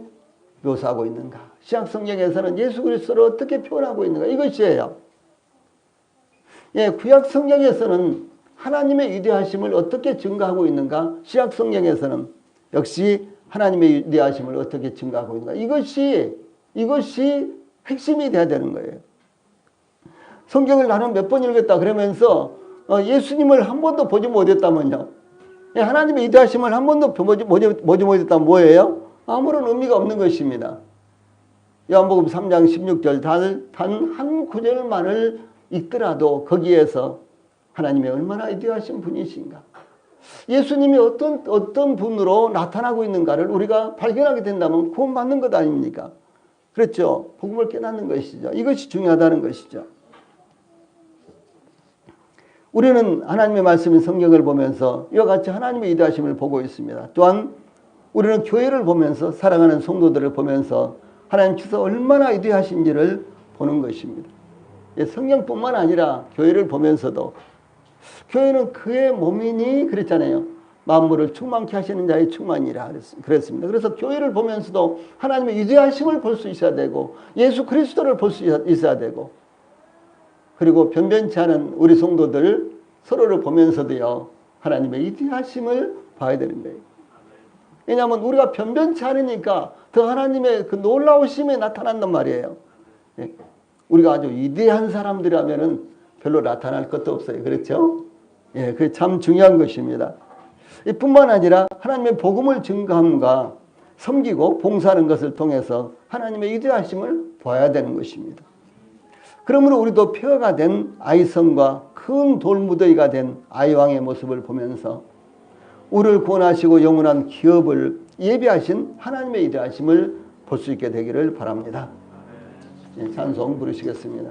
묘사하고 있는가? 신약 성경에서는 예수 그리스도를 어떻게 표현하고 있는가? 이것이에요. 예, 구약 성경에서는 하나님의 위대하심을 어떻게 증거하고 있는가? 신약 성경에서는 역시 하나님의 위대하심을 어떻게 증거하고 있는가? 이것이 핵심이 돼야 되는 거예요. 성경을 나는 몇 번 읽었다 그러면서 예수님을 한 번도 보지 못했다면요. 하나님의 위대하심을 한 번도 보지 못했다면 뭐예요? 아무런 의미가 없는 것입니다. 요한복음 3장 16절 단 한 구절만을 읽더라도 거기에서 하나님이 얼마나 위대하신 분이신가, 예수님이 어떤 분으로 나타나고 있는가를 우리가 발견하게 된다면 구원받는 것 아닙니까? 그렇죠. 복음을 깨닫는 것이죠. 이것이 중요하다는 것이죠. 우리는 하나님의 말씀인 성경을 보면서 이와 같이 하나님의 위대하심을 보고 있습니다. 또한 우리는 교회를 보면서, 사랑하는 성도들을 보면서 하나님께서 얼마나 위대하신지를 보는 것입니다. 성경뿐만 아니라 교회를 보면서도, 교회는 그의 몸이니 그랬잖아요. 만물을 충만케 하시는 자의 충만이라 그랬습니다. 그래서 교회를 보면서도 하나님의 위대하심을 볼 수 있어야 되고, 예수 그리스도를 볼 수 있어야 되고, 그리고 변변치 않은 우리 성도들 서로를 보면서도요, 하나님의 위대하심을 봐야 되는 거예요. 왜냐하면 우리가 변변치 않으니까 더 하나님의 그 놀라우심이 나타난단 말이에요. 우리가 아주 위대한 사람들이라면은 별로 나타날 것도 없어요. 그렇죠? 예, 그게 참 중요한 것입니다. 이뿐만 아니라 하나님의 복음을 증거함과 섬기고 봉사하는 것을 통해서 하나님의 위대하심을 봐야 되는 것입니다. 그러므로 우리도 폐허가 된 아이성과 큰 돌무더기가 된 아이왕의 모습을 보면서 우리를 구원하시고 영원한 기업을 예비하신 하나님의 위대하심을 볼 수 있게 되기를 바랍니다. 찬송 부르시겠습니다.